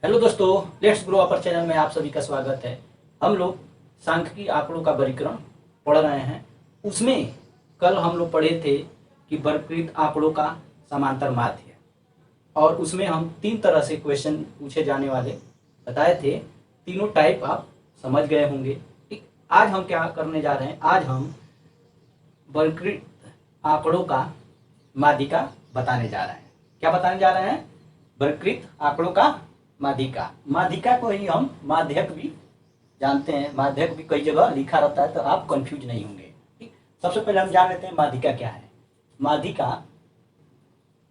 Hello दोस्तों, let's grow upper channel में आप सभी का स्वागत है। हम लोग सांख्यिकी आंकड़ों का वर्गीकरण पढ़ रहे हैं। उसमें कल हम लोग पढ़े थे कि वर्गीकृत आंकड़ों का समांतर माध्य, और उसमें हम 3 तरह से क्वेश्चन पूछे जाने वाले बताए थे। तीनों टाइप आप समझ गए होंगे। ठीक, आज हम क्या करने जा रहे हैं? आज हम वर्गीकृत आंकड़ों का माध्यिका बताने जा रहे हैं। क्या बताने जा रहे हैं? वर्गीकृत आंकड़ों का माध्यिका। माध्यिका को ही हम माध्यक भी जानते हैं। माध्यक भी कई जगह लिखा रहता है, तो आप कंफ्यूज नहीं होंगे। ठीक, सबसे पहले हम जान लेते हैं माध्यिका क्या है। माध्यिका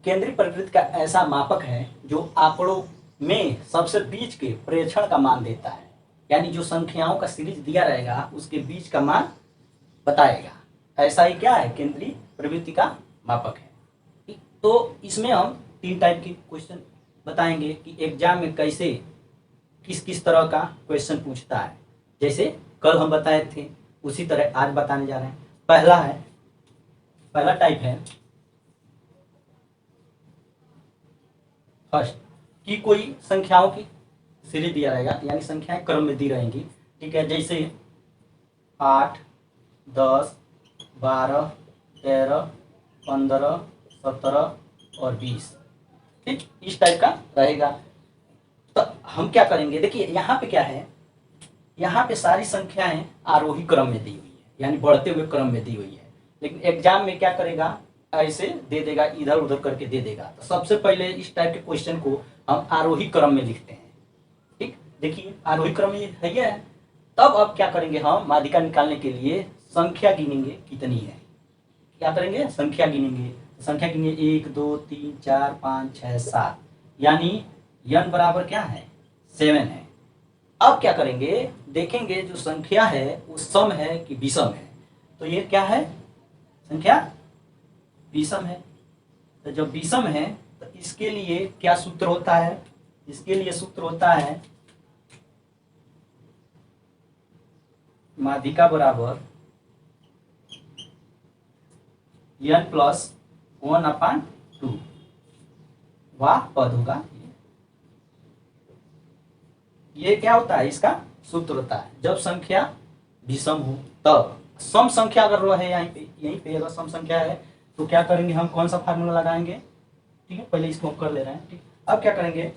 केंद्रीय प्रकृति का ऐसा मापक है जो आंकड़ों में सबसे बीच के प्रेक्षण का मान देता है। यानी जो संख्याओं का सीरीज दिया रहेगा उसके बीच का मान बताएगा। ऐसा ही क्या है? केंद्रीय प्रवृत्ति का मापक है। ठीक, तो इसमें हम 3 टाइप के क्वेश्चन बताएंगे कि एग्जाम में कैसे किस किस तरह का क्वेश्चन पूछता है। जैसे कल हम बताए थे उसी तरह आज बताने जा रहे हैं। पहला टाइप है फर्स्ट, कि कोई संख्याओं की सीरीज दिया रहेगा, यानी संख्याएं क्रम में दी रहेंगी। ठीक है, जैसे 8, 10, 12, 13, 15, 17 और 20। ठीक, इस टाइप का रहेगा। तो हम क्या करेंगे? देखिए यहाँ पे क्या है, यहाँ पे सारी संख्याएं आरोही क्रम में दी हुई है, यानी बढ़ते हुए क्रम में दी हुई है। लेकिन एग्जाम में क्या करेगा? ऐसे दे देगा, इधर उधर करके दे देगा। तो सबसे पहले इस टाइप के क्वेश्चन को हम आरोही क्रम में लिखते हैं। ठीक, देखिए आरोही क्रम में है ये है। तब अब क्या करेंगे? हम माध्यिका निकालने के लिए संख्या गिनेंगे कितनी है। क्या करेंगे? संख्या गिनेंगे। संख्या गिनेंगे 1 2 3 4 5 6 7, यानी n बराबर क्या है? 7 है। अब क्या करेंगे? देखेंगे जो संख्या है वो सम है कि विषम है। तो ये क्या है? संख्या विषम है। तो जब विषम है तो इसके लिए क्या सूत्र होता है? इसके लिए सूत्र होता है माध्यिका बराबर n प्लस 1/2। वाह पद होगा। ये क्या होता है? इसका सूत्र होता है जब संख्या विषम हो तब। सम संख्या अगर रहे यहीं पे अगर सम संख्या है तो क्या करेंगे? हम कौन सा फार्मूला लगाएंगे? ठीक है, पहले इसको कर ले रहे हैं। ठीक, अब क्या करेंगे?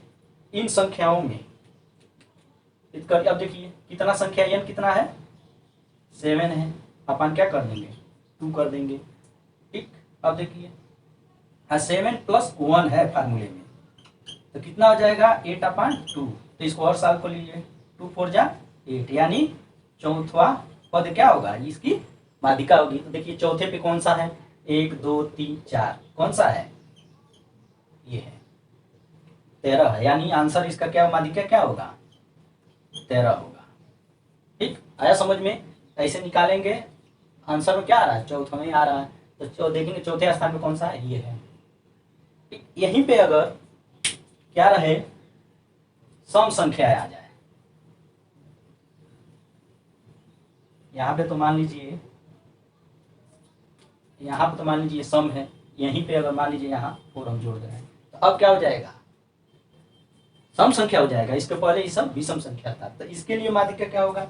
इन संख्याओं में अब देखिए कितना संख्या n कितना है? 7 है। अपन क्या कर देंगे? 2 कर देंगे। ठीक, अब देखिए 7 प्लस 1 है फार्मूले में, तो कितना हो जाएगा? 8/2। तो इसको और साल को लीजिए, 2 4 जा 8, यानी चौथा पद क्या होगा? इसकी माध्यिका होगी। तो देखिए चौथे पे कौन सा है? 1 2 3 4, कौन सा है? ये है 13 है, यानी आंसर इसका क्या माध्यिका क्या होगा? 13 होगा। ठीक, आया समझ में? ऐसे निकालेंगे। आंसर में क्या आ रहा है? चौथा में आ रहा है। तो देखेंगे चौथे स्थान पे कौन सा है? ये है। यहीं पे अगर क्या रहे? सम संख्या आ जाए। यहाँ पे तो मान लीजिए सम है। यहीं पे अगर मान लीजिए यहाँ 4 हम जोड़ दे रहे हैं, तो अब क्या हो जाएगा? सम संख्या हो जाएगा। इसके पहले ये सब विषम संख्या था। तो इसके लिए माध्यिका क्या होगा?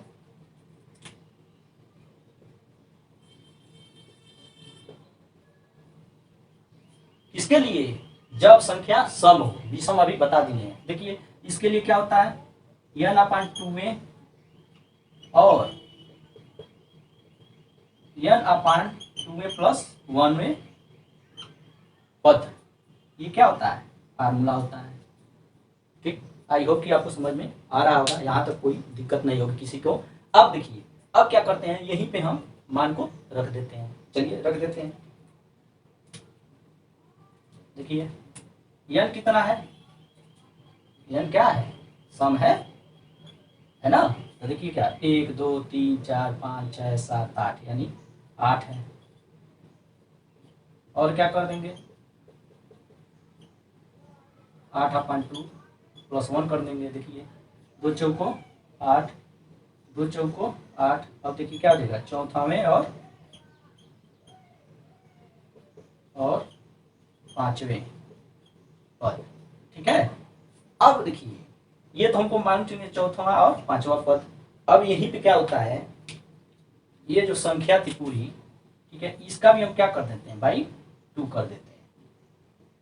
इसके लिए जब संख्या सम हो, विषम अभी बता दिए हैं। देखिए इसके लिए क्या होता है? n/2 में और n/2 में प्लस 1 में पद, ये क्या होता है? फार्मूला होता है। ठीक, आई होप कि आपको समझ में आ रहा होगा। यहाँ तक कोई दिक्कत नहीं होगी किसी को। अब देखिए अब क्या करते हैं? यहीं पे हम मान को रख देते हैं। चलिए रख देते हैं। देखिए n कितना है? n क्या है? सम है ना? तो देखिए क्या 1 2 3 4 5 6 7 8, यानी 8 है। और क्या कर देंगे? 8/2 प्लस 1 कर देंगे। देखिए 2 चौको 8, 2 चौको 8। अब देखिए क्या हो जाएगा? चौथा में और पांचवें पद। ठीक है, अब देखिए ये तो हमको मान चुके चौथा और पांचवा पद। अब यहीं पे क्या होता है, ये जो संख्या थी पूरी, ठीक है, इसका भी हम क्या कर देते हैं भाई 2 कर देते हैं।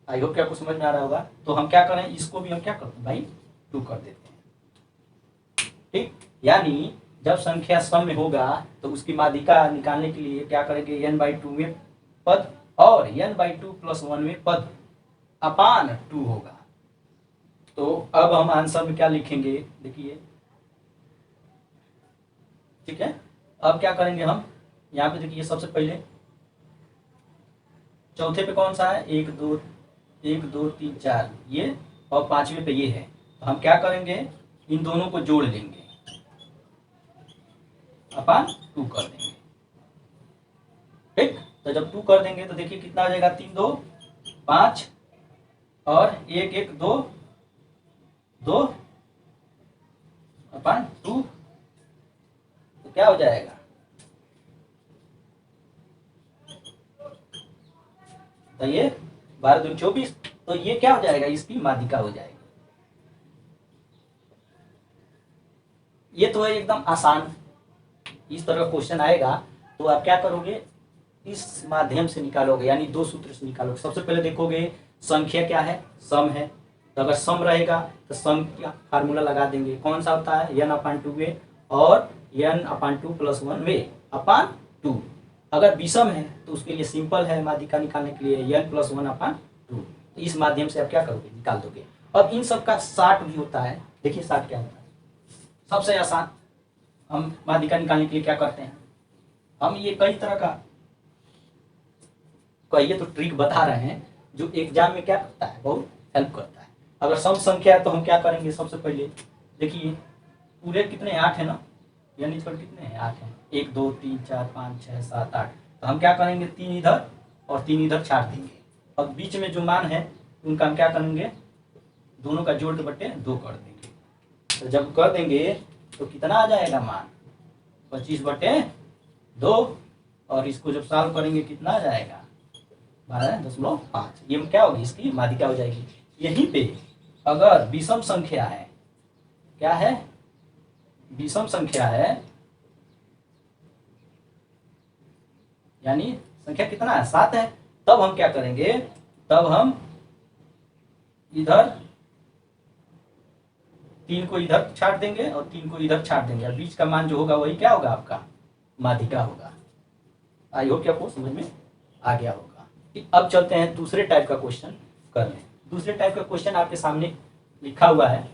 आई होप कि आपको समझ में आ रहा होगा। तो हम क्या करें, इसको भी हम क्या करते हैं भाई 2 कर देते हैं। ठीक, यानी जब संख्या सम में होगा तो उसकी माध्यिका निकालने के लिए क्या करेंगे, n/2 में पद और n/2 + 1 में पद अपान 2 होगा। तो अब हम आंसर में क्या लिखेंगे, देखिए, ठीक है। अब क्या करेंगे हम, यहाँ पे देखिए सबसे पहले चौथे पे कौन सा है, 1 2 3 4 ये, और पांचवे पे ये है। तो हम क्या करेंगे, इन दोनों को जोड़ लेंगे, अपान 2 कर देंगे। ठीक, तो जब 2 कर देंगे तो देखिए कितना हो जाएगा, 3 2 5 और 1 1 2 2 अपान 2, तो क्या हो जाएगा, तो ये 12 2 24, तो ये क्या हो जाएगा, इसकी माध्यिका हो जाएगी। ये तो है एकदम आसान, इस तरह का क्वेश्चन आएगा तो आप क्या करोगे, इस माध्यम से निकालोगे, यानी 2 सूत्र से निकालोगे। सबसे पहले देखोगे संख्या क्या है, सम है, तो अगर सम रहेगा तो सम का फार्मूला लगा देंगे, कौन सा होता है, n/2 वे और n/2 + 1 वे अपान 2। अगर विषम है तो उसके लिए सिंपल है, माध्यिका निकालने के लिए n + 1/2। तो इस माध्यम से आप क्या करोगे, निकाल दोगे। अब इन सब का 60 भी होता है, देखिए 60 क्या होता है, सबसे आसान। हम माध्यिका निकालने के लिए क्या करते हैं, हम ये कई तरह का कहिए तो ट्रिक बता रहे हैं जो एग्जाम में क्या करता है, बहुत हेल्प करता है। अगर सम संख्या है तो हम क्या करेंगे, सबसे पहले देखिए पूरे कितने 8 है ना, यानी छोटे कितने हैं 8 हैं, 1 2 3 4 5 6 7 8। तो हम क्या करेंगे, 3 इधर और 3 इधर छाड़ देंगे, और बीच में जो मान है उनका हम क्या करेंगे, दोनों का जोड़ के बटे 2 कर देंगे। तो जब कर देंगे तो कितना आ जाएगा मान, 25/2, और इसको जब सॉल्व करेंगे कितना आ जाएगा, 12.5। ये क्या होगी, इसकी माध्यिका हो जाएगी। यहीं पे अगर विषम संख्या है, क्या है, विषम संख्या है, यानी संख्या कितना है 7 है, तब हम क्या करेंगे, तब हम इधर 3 को इधर छाड़ देंगे और 3 को इधर छाड़ देंगे, और बीच का मान जो होगा वही क्या होगा, आपका माध्यिका होगा। आई होप कि आपको समझ में आ गया होगा। अब चलते हैं दूसरे टाइप का क्वेश्चन कर लें। दूसरे टाइप का क्वेश्चन आपके सामने लिखा हुआ है,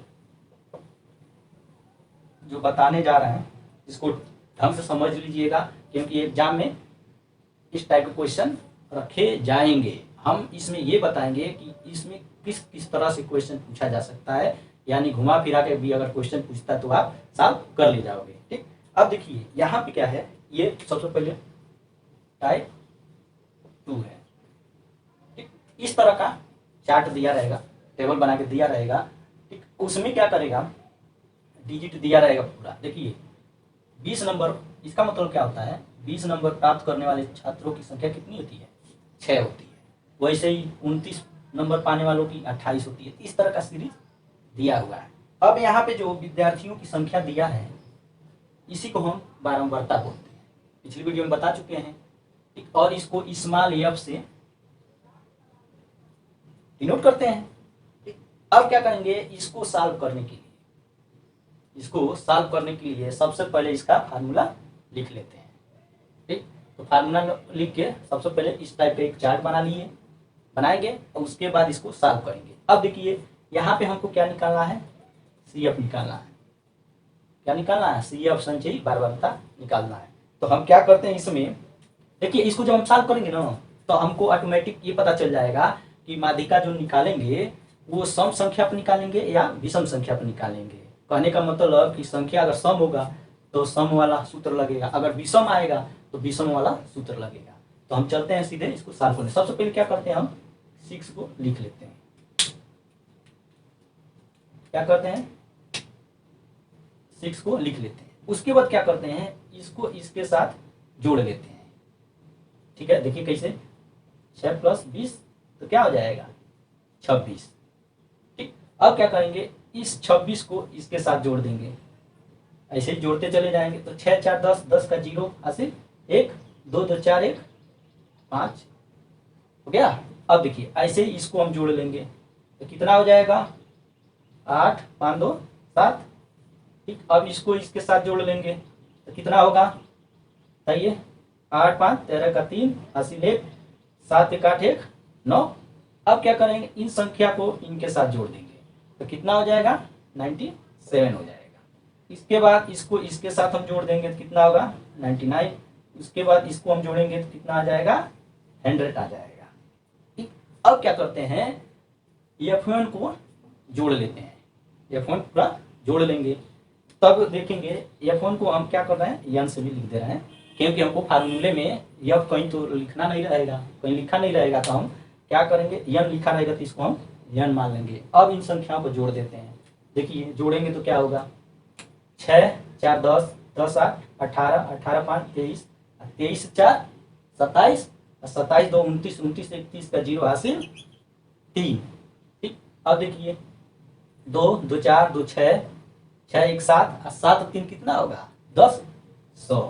जो बताने जा रहे हैं, इसको ढंग से समझ लीजिएगा, क्योंकि एग्जाम में इस टाइप के क्वेश्चन रखे जाएंगे। हम इसमें ये बताएंगे कि इसमें किस किस तरह से क्वेश्चन पूछा जा सकता है, यानी घुमा फिरा के भी अगर क्वेश्चन पूछता है तो आप सॉल्व कर ले जाओगे। ठीक, अब देखिए यहाँ पे क्या है, ये सबसे पहले टाइप 2 है। ठीक, इस तरह का चार्ट दिया रहेगा, टेबल बना के दिया रहेगा। ठीक, उसमें क्या करेगा, डिजिट दिया रहेगा पूरा। देखिए 20 नंबर, इसका मतलब क्या होता है, 20 नंबर प्राप्त करने वाले छात्रों की संख्या कितनी होती है, 6 होती है। वैसे ही 29 नंबर पाने वालों की 28 होती है। इस तरह का सीरीज दिया हुआ है। अब यहाँ पे जो विद्यार्थियों की संख्या दिया है, इसी को हम बारंबारता बोलते हैं, पिछली वीडियो में बता चुके हैं। ठीक, और इसको स्मॉल f से डिनोट करते हैं। ठीक, अब क्या करेंगे, इसको सॉल्व करने के लिए, इसको सॉल्व करने के लिए सबसे पहले इसका फार्मूला लिख लेते हैं। ठीक, तो फार्मूला लिख के सबसे पहले इस टाइप का एक चार्ट बनाएंगे और उसके बाद इसको सॉल्व करेंगे। अब देखिए यहाँ पे हमको क्या निकालना है, CF निकालना है। क्या निकालना है, CF संचयी बारंबारता निकालना है। तो हम क्या करते हैं इसमें, देखिए इसको जब हम सॉल्व करेंगे ना, तो हमको ऑटोमेटिक ये पता चल जाएगा कि माध्यिका जो निकालेंगे वो सम संख्या पर निकालेंगे या विषम संख्या पर निकालेंगे। कहने का मतलब कि संख्या अगर सम होगा तो सम वाला सूत्र लगेगा, अगर विषम आएगा तो विषम वाला सूत्र लगेगा। तो हम चलते हैं सीधे इसको सॉल्व करने। सबसे पहले क्या करते हैं, हम 6 को लिख लेते हैं। क्या करते हैं, 6 को लिख लेते हैं। उसके बाद क्या करते हैं, इसको इसके साथ जोड़ लेते हैं। ठीक है, देखिए कैसे, 6 + 20 तो क्या हो जाएगा 26। ठीक, अब क्या करेंगे, इस 26 को इसके साथ जोड़ देंगे, ऐसे ही जोड़ते चले जाएंगे। तो 6 4 10, 10 का 0 हासिल 1, 2 2 4 1 5 हो गया। अब देखिए ऐसे ही इसको हम जोड़ लेंगे तो कितना हो जाएगा 8 5 2 7। ठीक, अब इसको इसके साथ जोड़ लेंगे तो कितना होगा, सही है, 8 5 13 का 3 हासिल 1, 7 1 8 1 9। अब क्या करेंगे, इन संख्या को इनके साथ जोड़ देंगे तो कितना हो जाएगा 97 हो जाएगा। इसके बाद इसको इसके साथ हम जोड़ देंगे तो कितना होगा 99। उसके बाद इसको हम जोड़ेंगे तो कितना आ जाएगा 100 आ जाएगा। ठीक, अब क्या करते हैं, F1 को जोड़ लेते हैं, F1 पूरा जोड़ लेंगे। तब देखेंगे F1 को हम क्या कर रहे हैं, यन से भी लिख दे रहे हैं, क्योंकि हमको फार्मूले में F कहीं तो लिखना नहीं रहेगा, कहीं लिखा नहीं रहेगा तो हम क्या करेंगे, यन लिखा रहेगा तो इसको हम यन मान लेंगे। अब इन संख्याओं को जोड़ देते हैं। देखिए जोड़ेंगे तो क्या होगा, 6 4 10, 10 8 18, 18 5 23, 23 4 27, 27 2 29, 29 31 का 0 हासिल 3। ठीक, अब देखिए 2 2 4 2 6, 6 1 7, 7 3 कितना होगा 10, 100।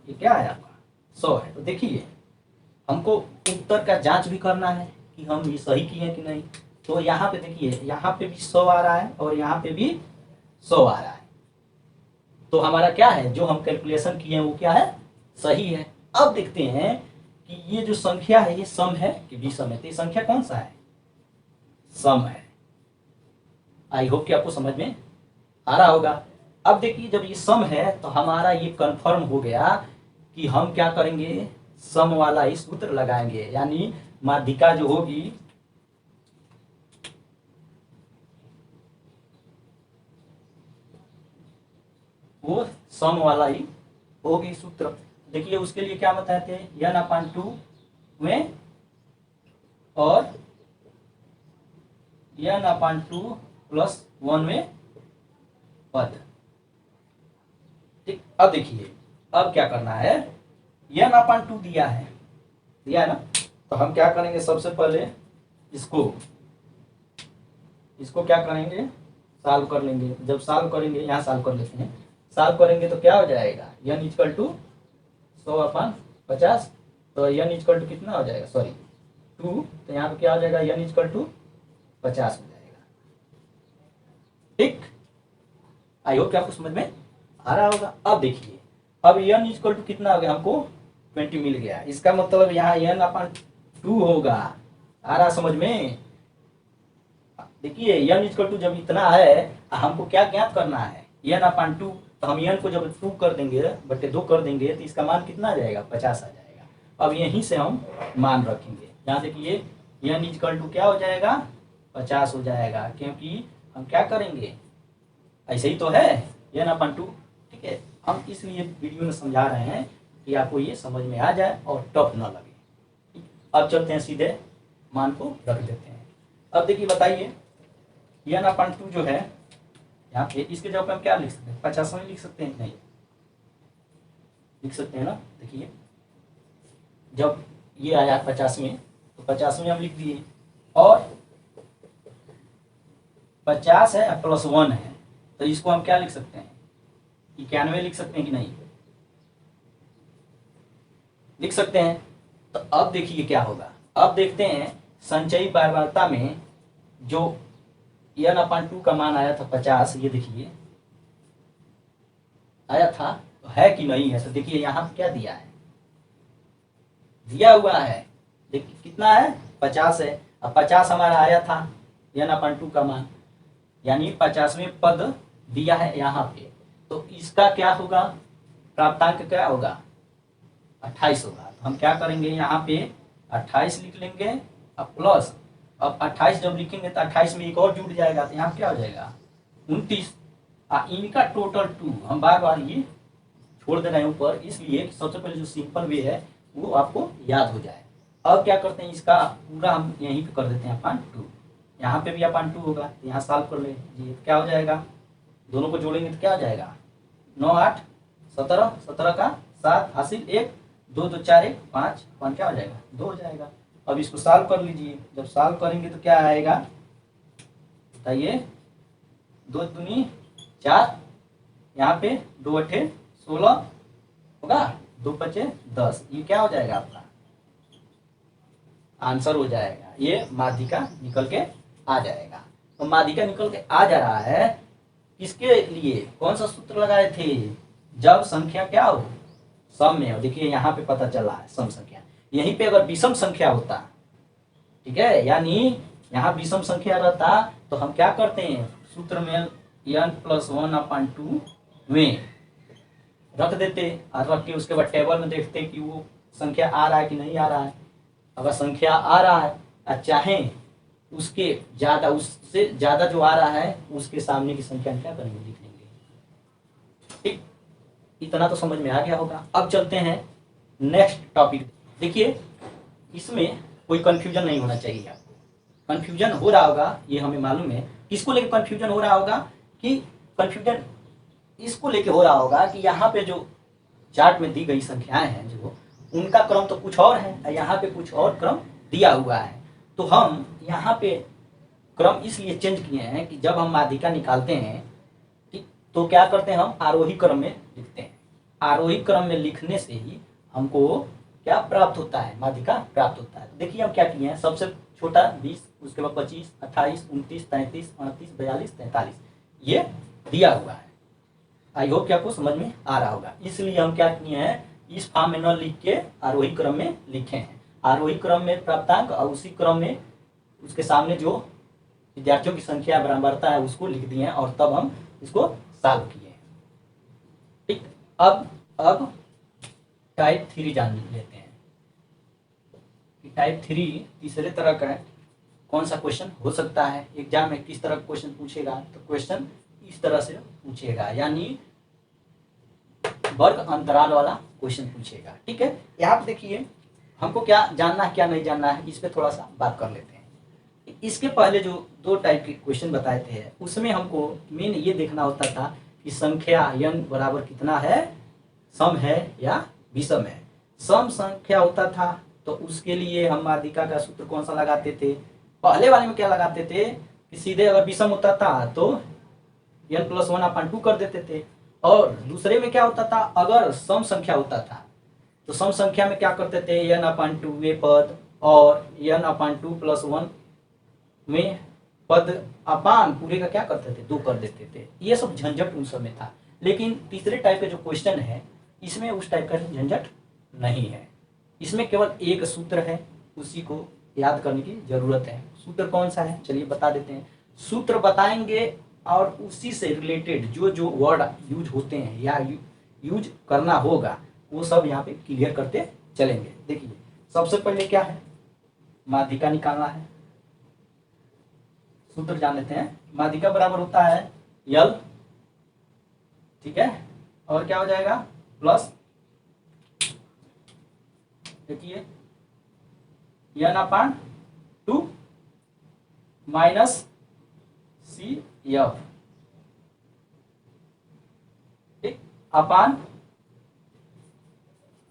ये क्या है आपका 100 है। तो देखिए हमको उत्तर का जांच भी करना है कि हम ये सही किए हैं कि नहीं। तो यहाँ पे देखिए, यहाँ पे भी 100 आ रहा है और यहाँ पे भी 100 आ रहा है। तो हमारा क्या है, जो हम कैलकुलेशन किए हैं वो क्या है, सही है। अब देखते हैं कि ये जो संख्या है ये सम है कि विषम है। तो ये संख्या कौन सा है, सम है। आई होप कि आपको समझ में आ रहा होगा। अब देखिए जब ये सम है तो हमारा ये कंफर्म हो गया कि हम क्या करेंगे, सम वाला ही सूत्र लगाएंगे, यानी माध्यिका जो होगी वो सम वाला ही होगी सूत्र। देखिए उसके लिए क्या बताते हैं, n/2 में और n/2 + 1 में पद। ठीक, अब देखिए अब क्या करना है, n/2 दिया है ना, तो हम क्या करेंगे, सबसे पहले इसको क्या करेंगे, सॉल्व कर लेंगे। जब सॉल्व करेंगे, यहाँ सॉल्व कर लेते हैं, सॉल्व करेंगे तो क्या हो जाएगा, n = 100/50। तो n = कितना हो जाएगा, सॉरी 2, तो यहाँ पे क्या हो जाएगा, n = 50 हो जाएगा। ठीक, आई होप कि आपको समझ में आ रहा होगा। अब देखिए अब n = कितना हो गया, हमको 20 मिल गया। इसका मतलब यहाँ n/2 होगा। आ रहा समझ में। देखिए n = जब इतना है, हमको क्या ज्ञात करना है, n/2। तो हम n को जब 2 कर देंगे, बटे 2 कर देंगे तो इसका मान कितना आ जाएगा, 50 आ जाएगा। अब यहीं से हम मान रखेंगे। यहाँ देखिए n = क्या हो जाएगा, 50 हो जाएगा, क्योंकि हम क्या करेंगे, ऐसे ही तो है n/2। ठीक है, हम इसलिए वीडियो में समझा रहे हैं कि आपको ये समझ में आ जाए और टफ ना लगे। अब चलते हैं सीधे मान को रख देते हैं। अब देखिए बताइए n/2 जो है, यहाँ पे इसके जगह पे हम क्या लिख सकते हैं, 50 में लिख सकते हैं, नहीं लिख सकते हैं ना। देखिए जब ये आया 50 में तो 50 में हम लिख दिए, और 50 है + 1 है, तो इसको हम क्या लिख सकते हैं, 91 लिख सकते हैं कि नहीं, लिख सकते हैं। तो अब देखिए क्या होगा, अब देखते हैं संचयी बारबारता में जो n/2 का मान आया था 50, ये देखिए आया था, तो है कि नहीं है। तो देखिए यहाँ पे क्या दिया है, दिया हुआ है, देखिए कितना है, 50 है। अब 50 हमारा आया था n/2 का मान, यानी 50वें पद दिया है यहाँ पे। तो इसका क्या होगा, प्राप्तांक क्या होगा, 28 होगा। तो हम क्या करेंगे, यहाँ पे 28 लिख लेंगे, अब प्लस, अब 28 जब लिखेंगे तो 28 में एक और जुड़ जाएगा, तो यहाँ क्या हो जाएगा 29। इनका टोटल 2, हम बार बार ये छोड़ दे रहे हैं ऊपर, इसलिए सबसे पहले जो सिंपल वे है वो आपको याद हो जाए। अब क्या करते हैं, इसका पूरा हम यहीं पे कर देते हैं /2, यहाँ पे भी /2 होगा, तो यहाँ सॉल्व कर लीजिए, क्या हो जाएगा, दोनों को जोड़ेंगे तो क्या हो जाएगा, 9 8 17, 17 का 7 हासिल 1, 2 2 4 1 5, 5 क्या हो जाएगा 2 हो जाएगा। अब इसको सॉल्व कर लीजिए, जब सॉल्व करेंगे तो क्या आएगा, बताइए, 2 दूनी 4, यहाँ पे 2 अठे 16 होगा, 2 पचे 10, ये क्या हो जाएगा आपका आंसर हो जाएगा। ये माध्यिका निकल के आ जाएगा। तो माध्यिका निकल के आ जा रहा है, किसके लिए, कौन सा सूत्र लगाए थे, जब संख्या क्या हो सम में हो। देखिए यहाँ पे पता चला है सम संख्या, यहीं पे अगर विषम संख्या होता, ठीक है, यानी यहाँ विषम संख्या रहता तो हम क्या करते हैं, सूत्र में n+1/2 में रख देते और रख के उसके बाद टेबल में देखते कि वो संख्या आ रहा है कि नहीं आ रहा है। अगर संख्या आ रहा है और चाहे उसके ज्यादा, उससे ज्यादा जो आ रहा है उसके सामने की संख्या क्या करेंगे, लिख लेंगे। ठीक, इतना तो समझ में आ गया होगा। अब चलते हैं नेक्स्ट टॉपिक। देखिए इसमें कोई कंफ्यूजन नहीं होना चाहिए आपको। कंफ्यूजन हो रहा होगा, ये हमें मालूम है। किसको लेकर कंफ्यूजन हो रहा होगा, कि कंफ्यूजन इसको लेके हो रहा होगा कि यहाँ पे जो चार्ट में दी गई संख्याएं हैं जो, उनका क्रम तो कुछ और है, यहाँ पे कुछ और क्रम दिया हुआ है। तो हम यहाँ पे क्रम इसलिए चेंज किए हैं कि जब हम माध्यिका निकालते हैं तो क्या करते हैं, हम आरोही क्रम में लिखते हैं। आरोही क्रम में लिखने से ही हमको क्या प्राप्त होता है, माध्यिका प्राप्त होता है। देखिए हम क्या किए हैं, सबसे छोटा 20, उसके बाद 25, 28, 29, 33, 38, 42, 43 ये दिया हुआ है। आई होप कि आपको समझ में आ रहा होगा। इसलिए हम क्या किए हैं, इस फॉर्म में न लिख के आरोही क्रम में लिखे हैं। आरोही क्रम में प्राप्तांक और उसी क्रम में उसके सामने जो विद्यार्थियों की संख्या बराबरता है उसको लिख दिए हैं और तब हम इसको सॉल्व किए। ठीक, अब टाइप 3 जान लेते हैं कि टाइप 3 तीसरे तरह का है। कौन सा क्वेश्चन हो सकता है एग्जाम में, किस तरह का क्वेश्चन पूछेगा, तो क्वेश्चन इस तरह से पूछेगा, यानी वर्ग अंतराल वाला क्वेश्चन पूछेगा। ठीक है, यहाँ पे देखिए हमको क्या जानना है क्या नहीं जानना है, इस पे थोड़ा सा बात कर लेते हैं। इसके पहले जो 2 टाइप के क्वेश्चन बताए थे उसमें हमको मेन ये देखना होता था कि संख्या n बराबर कितना है, सम है या विषम है। सम संख्या होता था तो उसके लिए हम माध्यिका का सूत्र कौन सा लगाते थे, पहले वाले में क्या लगाते थे कि सीधे अगर विषम होता था तो n+1/2 कर देते थे, और दूसरे में क्या होता था, अगर सम संख्या होता था तो सम संख्या में क्या करते थे, n/2 वे पद और n/2+1 में पद अपान पूरे का क्या करते थे, 2 कर देते थे। ये सब झंझट उन समय था। लेकिन तीसरे टाइप के जो क्वेश्चन है इसमें उस टाइप का झंझट नहीं है। इसमें केवल एक सूत्र है, उसी को याद करने की जरूरत है। सूत्र कौन सा है चलिए बता देते हैं। सूत्र बताएंगे और उसी से रिलेटेड जो जो वर्ड यूज होते हैं या यूज करना होगा वो सब यहाँ पे क्लियर करते चलेंगे। देखिए सबसे पहले क्या है, माध्यिका निकालना है। सूत्र जान लेते हैं। माध्यिका बराबर होता है यल, ठीक है, और क्या हो जाएगा प्लस, देखिए n/2 माइनस सी एफ, ठीक, अपान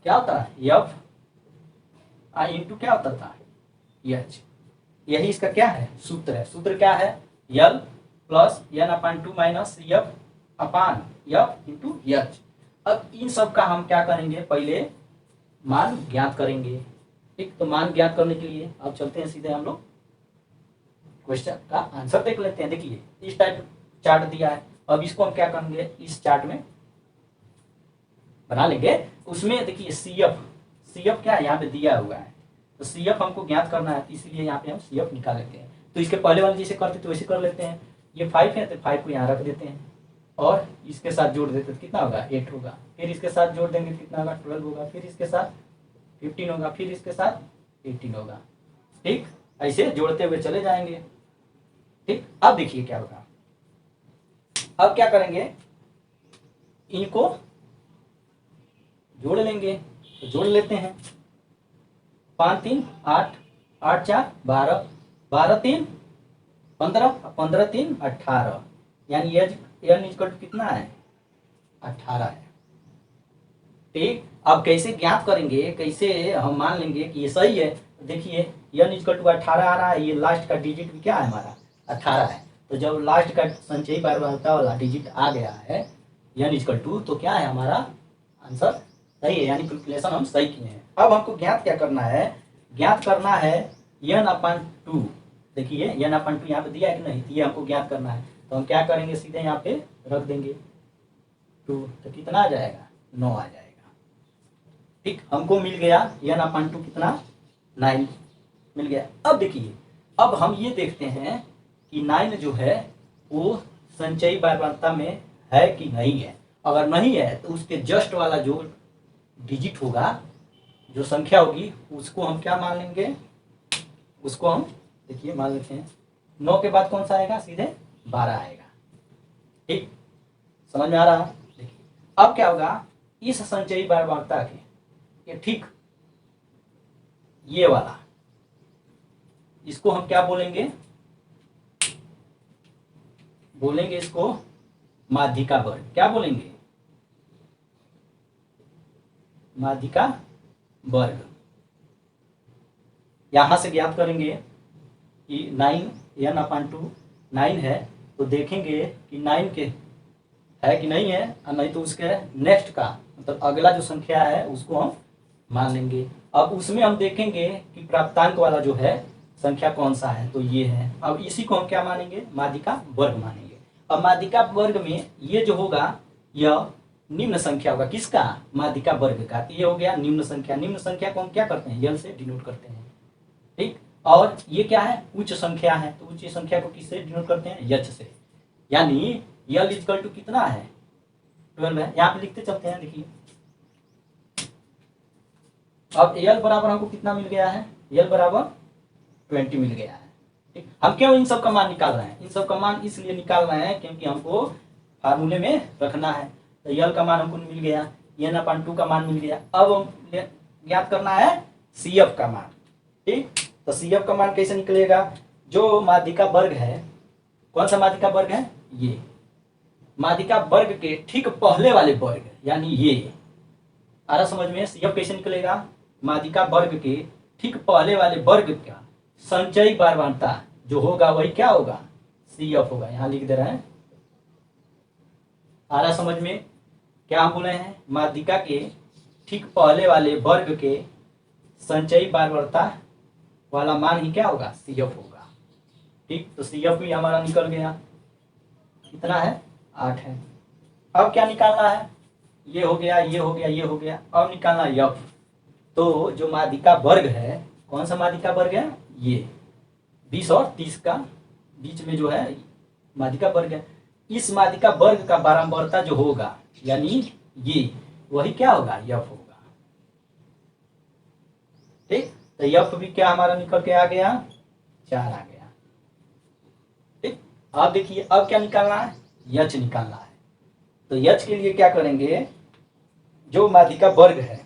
क्या होता है एफ इंटू क्या होता था एच। यही इसका क्या है सूत्र है। सूत्र क्या है, यल plus n/2 minus F upon F into H. अब इन सब का हम क्या करेंगे, पहले मान ज्ञात करेंगे। ठीक, तो मान ज्ञात करने के लिए अब चलते हैं सीधे हम लोग क्वेश्चन का आंसर देख लेते हैं। देखिए इस टाइप चार्ट दिया है, अब इसको हम क्या करेंगे, इस चार्ट में बना लेंगे। उसमें देखिए CF क्या है यहाँ पे दिया हुआ है, तो CF हमको ज्ञात करना है, इसीलिए यहाँ पे हम CF निकाल लेते हैं। तो इसके पहले वाले जैसे करते थे वैसे कर लेते हैं। ये 5 है तो 5 को यहाँ रख देते हैं और इसके साथ जोड़ देते तो कितना होगा 8 होगा, फिर इसके साथ जोड़ देंगे कितना होगा 12 होगा, फिर इसके साथ 15 होगा, फिर इसके साथ 18 होगा। ठीक, ऐसे जोड़ते हुए चले जाएंगे। ठीक, अब देखिए क्या होगा, अब क्या करेंगे, इनको जोड़ लेंगे। तो जोड़ लेते हैं, 5 3 8, 8 4 12, 12 3 15, 15 3 18, यानी n इक्वल टू कितना है 18 है। ठीक, अब कैसे ज्ञात करेंगे, कैसे हम मान लेंगे कि ये सही है। देखिए n इक्वल टू 18 आ रहा है, ये लास्ट का डिजिट भी क्या है हमारा 18 है। तो जब लास्ट का संचयी बारंबारता वाला डिजिट आ गया है n=2, तो क्या है हमारा आंसर सही है, यानी कैलकुलेशन हम सही किए हैं। अब हमको ज्ञात क्या करना है, ज्ञात करना है n/2। देखिए n/2 यहाँ पे दिया है कि नहीं, ये हमको ज्ञात करना है। तो हम क्या करेंगे, सीधे यहाँ पे रख देंगे 2, तो कितना आ जाएगा, 9 आ जाएगा। ठीक, हमको मिल गया n/2 कितना, 9 मिल गया। अब देखिए, अब हम ये देखते हैं कि 9 जो है वो संचयी बारंबारता में है कि नहीं है। अगर नहीं है तो उसके जस्ट वाला जो डिजिट होगा, जो संख्या होगी, उसको हम क्या मान लेंगे, उसको हम देखिए मान लेते हैं 9 के बाद कौन सा आएगा, सीधे 12 आएगा। ठीक, समझ में आ रहा है। देखिए अब क्या होगा, इस संचयी बारंबारता के ये ठीक ये वाला, इसको हम क्या बोलेंगे, बोलेंगे इसको माध्यिका वर्ग। क्या बोलेंगे, माध्यिका वर्ग। यहां से ज्ञात करेंगे कि 9 n/2 9 है, तो देखेंगे कि 9 के है कि नहीं है, और नहीं तो उसके नेक्स्ट का मतलब अगला जो संख्या है उसको हम मान लेंगे। अब उसमें हम देखेंगे कि प्राप्तांक वाला जो है संख्या कौन सा है, तो ये है। अब इसी को हम क्या मानेंगे, माध्यिका वर्ग मानेंगे। अब माध्यिका वर्ग में ये जो होगा यह निम्न संख्या होगा, किसका, माध्यिका वर्ग का। ये हो गया निम्न संख्या। निम्न संख्या को हम क्या करते हैं, यल से डिनोट करते हैं। ठीक, और ये क्या है, उच्च संख्या है, तो उच्च संख्या को किससे डिनोट करते हैं, यच से। यानी यल कितना है, 12 है। यहाँ पे लिखते चलते हैं, देखिए अब यल बराबर हमको कितना मिल गया है, यल बराबर 20 मिल गया है। ठीक, हम क्यों इन सब का मान निकाल रहे हैं, इन सब का मान इसलिए निकाल रहे हैं क्योंकि हमको फार्मूले में रखना है। तो यल का मान हमको मिल गया, n/2 का मान मिल गया। अब हम ज्ञात करना है CF का मान। ठीक, तो CF का मान कैसे निकलेगा, जो माध्यिका वर्ग है, कौन सा माध्यिका वर्ग है, ये माध्यिका वर्ग के ठीक पहले वाले वर्ग, यानी ये आ रहा समझ में। CF कैसे निकलेगा, माध्यिका वर्ग के ठीक पहले वाले वर्ग का संचयी बारंबारता जो होगा वही क्या होगा, CF होगा। यहां लिख दे रहे हैं, आ रहा समझ में। क्या हम बोले हैं, माध्यिका के ठीक पहले वाले वर्ग के संचयी बारंबारता वाला मान ही क्या होगा, CF होगा। ठीक, तो CF भी हमारा निकल गया, कितना है, 8 है। अब क्या निकालना है, ये हो गया, ये हो गया, ये हो गया। अब निकालना है F। तो जो माध्यिका वर्ग है, कौन सा माध्यिका वर्ग है, ये 20 और 30 का बीच में जो है माध्यिका वर्ग है। इस माध्यिका वर्ग का बारंबारता जो होगा, यानी ये वही क्या होगा, F होगा। ठीक, तो F भी क्या हमारा निकल के आ गया, 4 आ गया। ठीक, अब देखिए अब क्या निकालना है, यच निकालना है। तो यच के लिए क्या करेंगे, जो माध्यिका वर्ग है,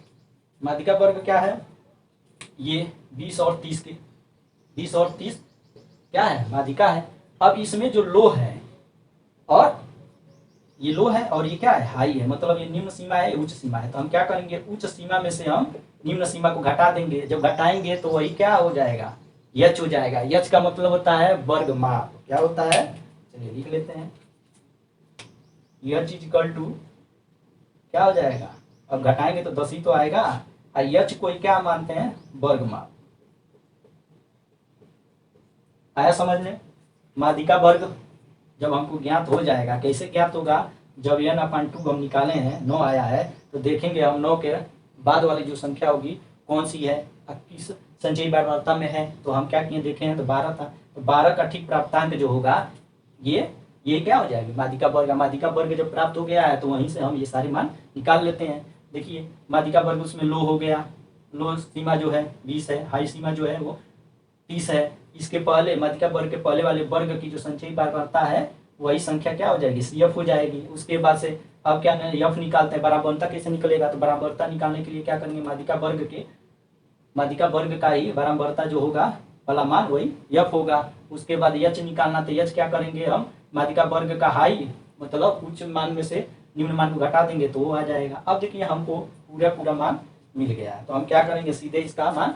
माध्यिका वर्ग क्या है, ये 20 और 30 के 20 और 30 क्या है, माध्यिका है। अब इसमें जो लो है, और ये लो है और ये क्या है, हाई है, मतलब ये निम्न सीमा है, उच्च सीमा है। तो हम क्या करेंगे, उच्च सीमा में से हम निम्न सीमा को घटा देंगे। जब घटाएंगे तो वही क्या हो जाएगा, यच हो जाएगा। यच का मतलब होता है वर्ग माप। क्या होता है, चलिए लिख लेते हैं, h क्या हो जाएगा, अब घटाएंगे तो 10 ही तो आएगा। और यच को क्या मानते हैं, वर्ग माप। आया समझ में। माध्यिका वर्ग जब हमको ज्ञात हो जाएगा, कैसे ज्ञात होगा, जब n/2 हम निकाले हैं 9 आया है, तो देखेंगे हम 9 के बाद वाली जो संख्या होगी कौन सी है, किस संचयी बारंबारता में है। तो हम क्या किए, देखे हैं तो 12 था। तो 12 का ठीक प्राप्तांक जो होगा ये क्या हो जाएगी, माध्यिका वर्ग। माध्यिका वर्ग जब प्राप्त हो गया है तो वहीं से हम ये सारे मान निकाल लेते हैं। देखिए माध्यिका वर्ग उसमें लो हो गया, लो सीमा जो है 20 है, हाई सीमा जो है वो 30 है। इसके पहले माध्यिका वर्ग के पहले वाले वर्ग की जो संचयी बारंबारता है वही संख्या क्या हो जाएगी, CF हो जाएगी। उसके बाद से अब क्या F निकालते हैं, बारंबारता कैसे निकलेगा, तो बारंबारता निकालने के लिए क्या करेंगे, माध्यिका वर्ग का ही बारंबारता जो होगा वाला मान वही F होगा। उसके बाद यच निकालना, तो यच क्या करेंगे हम, माध्यिका वर्ग का हाई मतलब उच्च मान में से निम्न मान को घटा देंगे तो वो आ जाएगा। अब देखिए हमको पूरा मान मिल गया है, तो हम क्या करेंगे, सीधे इसका मान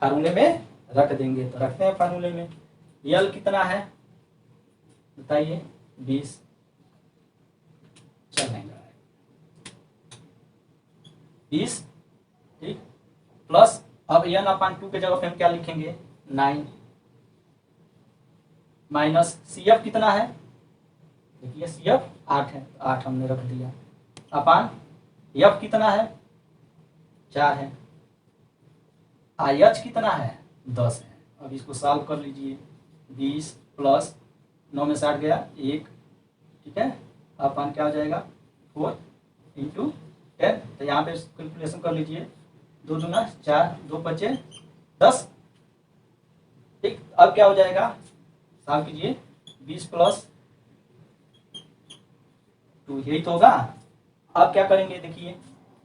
फार्मूले में रख देंगे। तो रखते हैं फार्मूले में, यल कितना है, बताइए 20 चल नहीं रहा है 20, ठीक, प्लस अब n/2 के जगह पे हम क्या लिखेंगे 9 माइनस CF कितना है, देखिए CF 8 है, 8 हमने रख दिया, अपान F कितना है 4 है, IH कितना है 10 है। अब इसको सॉल्व कर लीजिए, 20 प्लस 9 में 60 गया 1, ठीक है, अपान क्या हो जाएगा 4 इंटू 10, तो यहाँ पे कैलकुलेशन कर लीजिए, 2 दूना 4, 2 बचे 10, ठीक। अब क्या हो जाएगा, सॉल्व कीजिए, 20 प्लस 2 यही तो होगा। अब क्या करेंगे, देखिए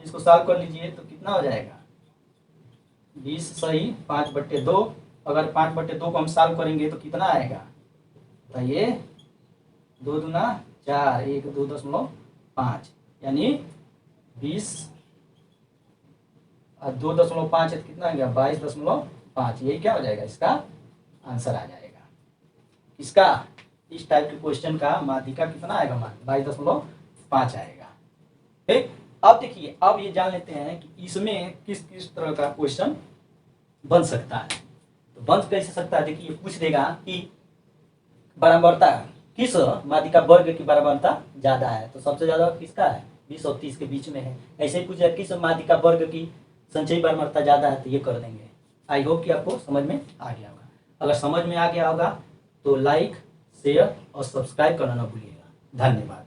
इसको सॉल्व कर लीजिए तो कितना हो जाएगा 20 सही 5/2, अगर 5/2 को हम सॉल्व करेंगे तो कितना आएगा, बताइए 2 दूना 4, 1 2.5, यानी 20 और 2.5 है तो कितना आ गया 22.5, यही क्या हो जाएगा, इसका आंसर आ जाएगा। इसका इस टाइप के क्वेश्चन का माध्यिका कितना आएगा, मान 22.5 आएगा, ठीक। अब देखिए, अब ये जान लेते हैं कि इसमें किस किस तरह का क्वेश्चन बन सकता है। तो बन कैसे सकता है, देखिए पूछ देगा कि बराबरता किस माध्यिका वर्ग की बराबरता ज्यादा है, तो सबसे ज्यादा किसका है 20 और 30 के बीच में है। ऐसे ही पूछेगा किस माध्यिका वर्ग की संचयी बराबरता ज्यादा है, तो ये कर देंगे। आई होप कि आपको समझ में आ गया होगा। अगर समझ में आ गया होगा तो लाइक, शेयर और सब्सक्राइब करना ना भूलिएगा। धन्यवाद।